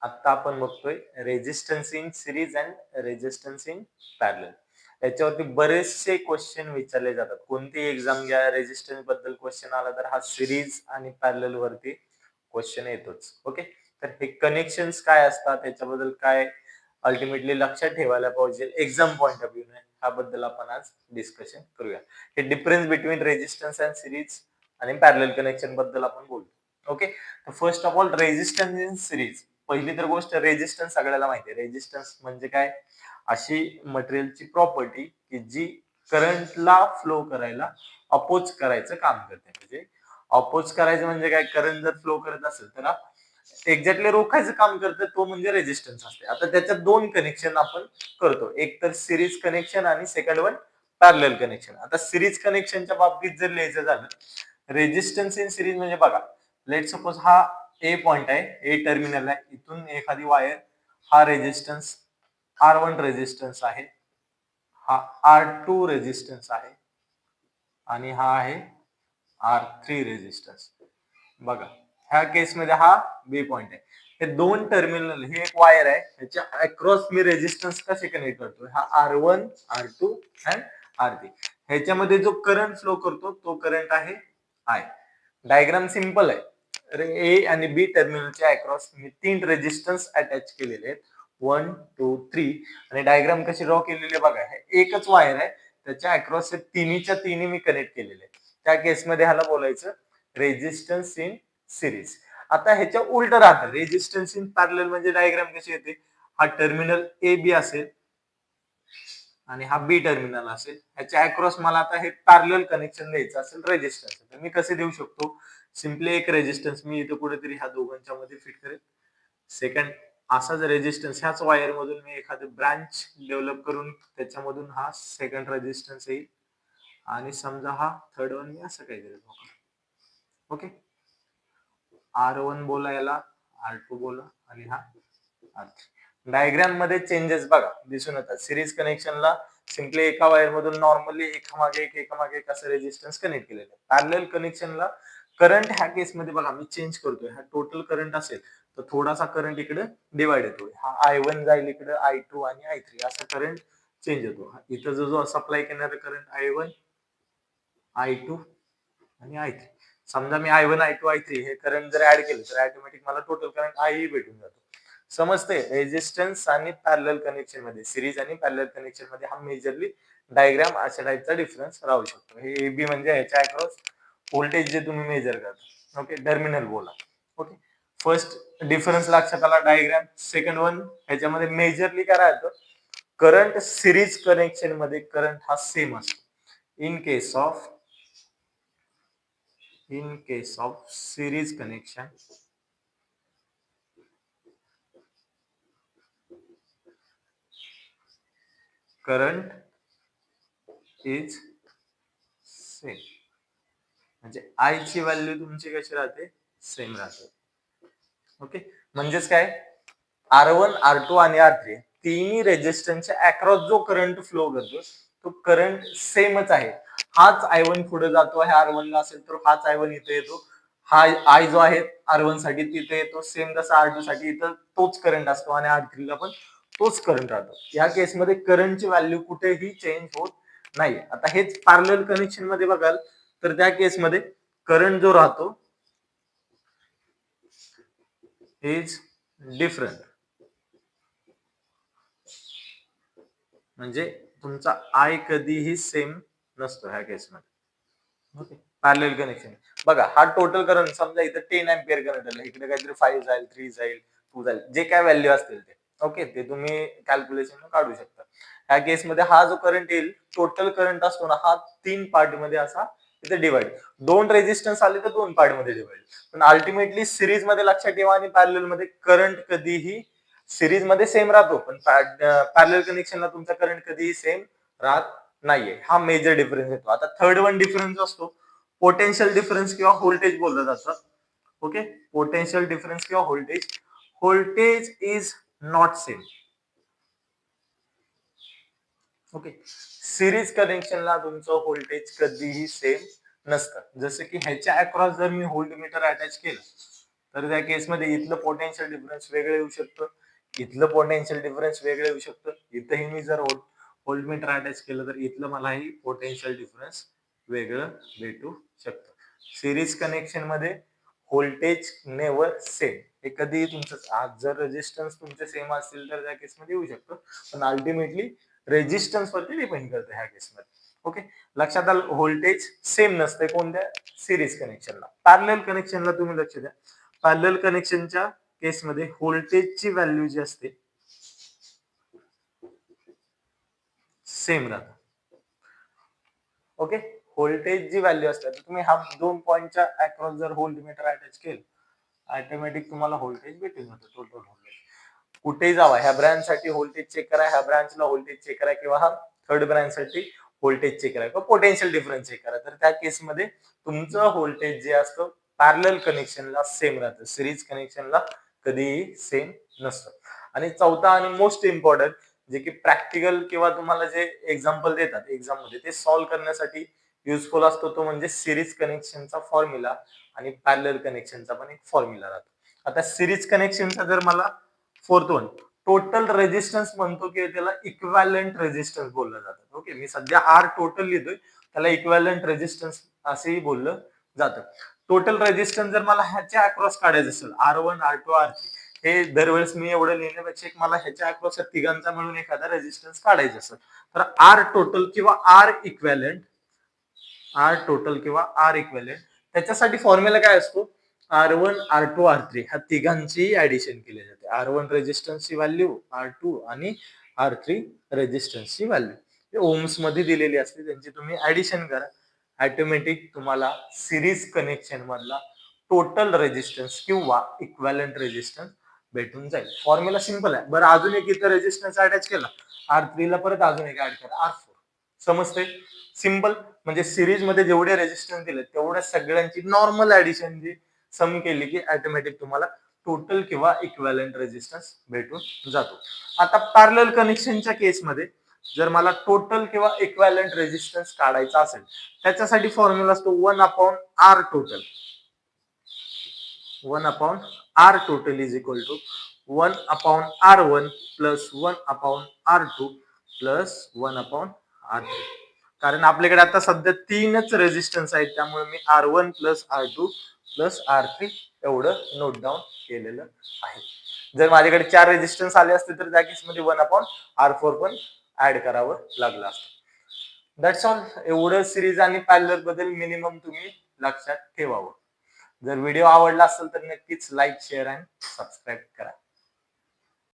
आता आपण बघतोय resistance in series and resistance in parallel. याच्यावरती बरेचसे क्वेश्चन विचारले जातात. कोणती एक्झाम घ्या, रेजिस्टन्स बद्दल क्वेश्चन आला तर हा सिरीज आणि पॅरलल वरती क्वेश्चन येतोच. ओके, तर हे कनेक्शन्स काय असतात, त्याच्याबद्दल काय अल्टिमेटली लक्षात ठेवायला पाहिजे एक्झाम पॉइंट ऑफ व्ह्यू ने, ह्याबद्दल आपण आज डिस्कशन करूया. हे difference between resistance and series आणि पॅरलल कनेक्शन बद्दल आपण बोलू. ओके, तर first of all resistance in series. पहिली तर गोष्ट, रेजिस्टन्स सगळ्याला माहिती आहे. रेजिस्टन्स म्हणजे काय? अशी मटेरियलची प्रॉपर्टी की जी करंटला फ्लो करायला अपोज करायचं काम करते. म्हणजे अपोज करायचं म्हणजे काय? करंट जर फ्लो करत असेल तर एक्झॅक्टली रोखायचं काम करतं, तो म्हणजे रेजिस्टन्स असते. आता त्याच्यात दोन कनेक्शन आपण करतो, एक तर सिरीज कनेक्शन आणि सेकंड वन पॅरलल कनेक्शन. आता सिरीज कनेक्शनच्या बाबतीत जर लिहायचं झालं, रेजिस्टन्स इन सिरीज म्हणजे बघा, लेट सपोज हा ए पॉइंट आहे, ए टर्मिनल आहे, इथून एखादी वायर, हा रेजिस्टन्स R1 रेजिस्टन्स आहे, हा R2 रेजिस्टन्स आहे आणि हा आहे R3 रेजिस्टन्स. बघा, ह्या केसमध्ये हा बी पॉइंट आहे. हे दोन टर्मिनल, हे एक वायर आहे, ह्याच्या अक्रॉस मी रेजिस्टन्स कसे कनेक्ट करतोय? हा R1, R2 अँड R3. ह्याच्यामध्ये जो करंट फ्लो करतो तो करंट आहे I. डायग्राम सिंपल आहे. ए आणि बी टर्मिनलच्या अक्रॉस मी तीन रेजिस्टन्स अटॅच केलेले आहेत, 1, 2, 3. आणि डायग्राम कशी ड्रॉ केलेली बघा, हे एकच वायर आहे, त्याच्या अक्रॉस तिन्हीच्या तिन्ही मी कनेक्ट केलेले आहेत. त्या केसमध्ये ह्याला बोलायचं रेजिस्टन्स इन सिरीज. आता ह्याच्या उलट राहतं रेजिस्टन्स इन पॅरलल. म्हणजे डायग्राम कशी येते, हा टर्मिनल ए बी असेल आणि हा बी टर्मिनल असेल, ह्याच्या अक्रॉस मला आता हे पॅरलल कनेक्शन द्यायचं असेल रेजिस्टन्स, तर मी कसे देऊ शकतो? सिम्पली एक रेजिस्टन्स मी इथं कुठेतरी ह्या दोघांच्या मध्ये फिट करेल. सेकंड असाच रेजिस्टन्स ह्याच वायर मधून मी एखादं ब्रांच डेव्हलप करून त्याच्यामधून हा सेकंड रेजिस्टन्स येईल आणि समजा हा थर्ड वन मी असं काहीतरी. ओके, R1 बोला याला, R2 बोला आणि हा R3. डायग्राम मध्ये चेंजेस बघा दिसून येतात. सिरीज कनेक्शनला सिम्पली एका वायर मधून नॉर्मली एकामागे एक असं रेजिस्टन्स कनेक्ट केलेलं आहे. पॅरलल कनेक्शनला करंट ह्या केसमध्ये बघा मी चेंज करतोय. हा टोटल करंट असेल तर थोडासा करंट इकडे डिवाइड होतोय. हा I1 जाईल इकडे, I2 आणि I3 असा करंट चेंज होतो. इथं जो सप्लाय करणारा करंट I1, I2 आणि I3. समजा मी I1, I2, I3 हे करंट जर ऍड केले तर ऑटोमॅटिक मला टोटल करंट I भेटून जातो. समजते? रेजिस्टन्स आणि पॅरलल कनेक्शन मध्ये, सिरीज आणि पॅरलल कनेक्शन मध्ये हा मेजरली डायग्राम अशा टाइपचा डिफरन्स राहू शकतो. हे AB म्हणजे ह्याच्या अक्रॉस व्होल्टेज जे तुम्ही मेजर करता. ओके, टर्मिनल बोला. ओके, फर्स्ट डिफरन्स लक्षात आला डायग्राम. सेकंड वन, ह्याच्यामध्ये मेजरली काय राहतं? करंट सिरीज कनेक्शन मध्ये करंट हा सेम असतो. In case of series connection, current is same. म्हणजे I ची व्हॅल्यू तुमची कशी राहते? सेम राहते. ओके, म्हणजेच काय? R1, R2 आणि R3 तिन्ही रेजिस्टन्सच्या अक्रॉस जो करंट फ्लो करतो तो करंट सेमच आहे. हाच I1 पुढे जातो आहे R1 ला असेल तर हाच I1 इथे येतो. हा I जो आहे R1 साठी तिथे येतो. सेम तसा R2 साठी इथं तोच करंट असतो आणि R3 ला पण तोच करंट राहतो. या केसमध्ये करंटची व्हॅल्यू कुठेही चेंज होत नाही. आता हेच पॅरलल कनेक्शन मध्ये बघाल तर त्या केसमध्ये करंट जो राहतो इज डिफरंट. म्हणजे तुमचा I कधीही सेम नसतो ह्या केसमध्ये. ओके, पॅरलल कनेक्शन बघा, हा टोटल करंट समजा इथं 10 अँपिअर करंट आलं, इकडे काहीतरी 5 जाईल, 3 जाईल, 2 जाईल, जे काय व्हॅल्यू असतील ते. ओके, ते तुम्ही कॅल्क्युलेशन काढू शकता. ह्या केसमध्ये हा जो करंट येईल, टोटल करंट असतो ना, हा 3 पार्ट मध्ये असा इथे डिवाइड. दोन रेजिस्टन्स आले तर 2 पार्ट मध्ये डिवाइड. पण अल्टिमेटली सिरीज मध्ये लक्षात ठेवा आणि पॅरलल मध्ये करंट कधीही सिरीज मध्ये सेम राहतो, पण पॅरलल कनेक्शनला तुमचा करंट कधीही सेम राहत नाहीये. हा मेजर डिफरन्स येतो. आता थर्ड वन डिफरन्स असतो पोटेन्शियल डिफरन्स किंवा व्होल्टेज बोललं जातं. ओके, पोटेन्शियल डिफरन्स किंवा voltage. Voltage is not same. Okay, series कनेक्शनला तुमचं व्होल्टेज कधीही सेम नसतं. जसं की ह्याच्या अक्रॉस जर मी व्होल्टमीटर अटॅच केलं तर त्या केसमध्ये इथलं पोटेन्शियल डिफरन्स वेगळं येऊ शकतं, इथलं पोटेन्शियल डिफरन्स वेगळं येऊ शकतं. इथंही मी जर व्होल्टमीटर अटॅच केलं तर इथलं मलाही पोटेन्शियल डिफरन्स वेगळं भेटू शकतं. सिरीज कनेक्शन मध्ये व्होल्टेज नेवर सेम. हे कधीही तुमचं आज जर रेजिस्टन्स तुमचे सेम असतील तर त्या केसमध्ये येऊ शकतं, पण अल्टिमेटली रेजिस्टन्स वरती डिपेंड करतं ह्या केसमध्ये. ओके, लक्षात आलं. व्होल्टेज सेम नसते कोणत्या सिरीज कनेक्शनला. पॅरलल कनेक्शनला तुम्ही लक्ष द्या. पॅरलल कनेक्शनच्या केसमध्ये व्होल्टेजची व्हॅल्यू जी असते सेम राहते. ओके, व्होल्टेज जी व्हॅल्यू असते, तुम्ही हा 2 पॉइंटच्या अक्रॉस जर व्होल्टमीटर अटॅच केलं, ऑटोमॅटिक तुम्हाला व्होल्टेज भेटून जातं, टोटल व्होल्टेज. कुठेही जावा, ह्या ब्रांच साठी व्होल्टेज चेक करा, ह्या ब्रांचला व्होल्टेज चेक करा, किंवा हा थर्ड ब्रांच साठी व्होल्टेज चेक करा, किंवा पोटेन्शियल डिफरन्स चेक करा, तर त्या केसमध्ये तुमचं व्होल्टेज जे असतं पॅरलल कनेक्शनला सेम राहतं, सिरीज कनेक्शनला कधीही सेम नसतं. आणि चौथा आणि मोस्ट इम्पॉर्टंट, जे की प्रॅक्टिकल किंवा तुम्हाला जे एक्झाम्पल देतात एक्झाम मध्ये, ते सॉल्व्ह करण्यासाठी युजफुल असतो, तो म्हणजे सिरीज कनेक्शनचा फॉर्म्युला आणि पॅरलल कनेक्शनचा पण एक फॉर्म्युला राहतो. आता सिरीज कनेक्शनचा जर मला फोर्थ वन टोटल रेजिस्टन्स म्हणतो, की त्याला इक्विव्हॅलंट रेजिस्टन्स बोललं जातं. ओके, मी सध्या आर टोटल लिहितोय, त्याला इक्विव्हॅलंट रेजिस्टन्स असेही बोललं जातं. टोटल रेजिस्टन्स जर मला ह्याच्या अक्रॉस काढायचं असेल, R1 R2 R3, हे दरवेळेस मी एवढं लिहिण्यापेक्षा मला ह्याच्या अक्रॉस तिघांचा मिळून एखादा रेजिस्टन्स काढायचा असेल, तर आर टोटल किंवा आर इक्विव्हॅलंट, त्याच्यासाठी फॉर्म्युला काय असतो, R1 R2 R3 ह्या तिघांची ऍडिशन केली जाते. R1 रेजिस्टन्सची व्हॅल्यू, R2 आणि R3 रेजिस्टन्सची व्हॅल्यू ओम्स मध्ये दिलेली असते, त्यांची तुम्ही ऍडिशन करा, ऑटोमॅटिक तुम्हाला सिरीज कनेक्शन मधला टोटल रेजिस्टन्स किंवा इक्विव्हॅलंट रेजिस्टन्स भेटून जाईल. फॉर्म्युला सिंपल आहे. बरं, अजून एक इथं रेजिस्टन्स अटॅच केला, R3 ला परत अजून एक ऍड करा, R4. समजते? सिंपल. म्हणजे सिरीज मध्ये जेवढे रेजिस्टन्स दिले तेवढ्या सगळ्यांची नॉर्मल ऍडिशन जी सम केली की ऑटोमॅटिक तुम्हाला टोटल किंवा इक्विव्हॅलंट रेजिस्टन्स भेटून जातो. आता पॅरलल कनेक्शनच्या केसमध्ये जर मला टोटल किंवा इक्विव्हॅलंट रेजिस्टन्स काढायचा असेल, त्याच्यासाठी फॉर्म्युला असतो 1/R total. 1/R is equal to 1/R1 plus 1/R2 plus 1/R3. कारण आपल्याकडे आता सध्या तीनच रेजिस्टन्स आहेत, त्यामुळे मी R1 plus R2 plus R3 एवढं नोट डाऊन केलेलं आहे. जर माझ्याकडे 4 रेजिस्टन्स आले असते तर त्या केसमध्ये 1/R4 पण ऍड करावं लागलं असतं. That's all. एवढं सिरीज आणि पॅरलल बद्दल मिनिमम तुम्ही लक्षात ठेवावं. जर व्हिडिओ आवडला असेल तर नक्कीच लाईक, शेअर आणि सबस्क्राईब करा.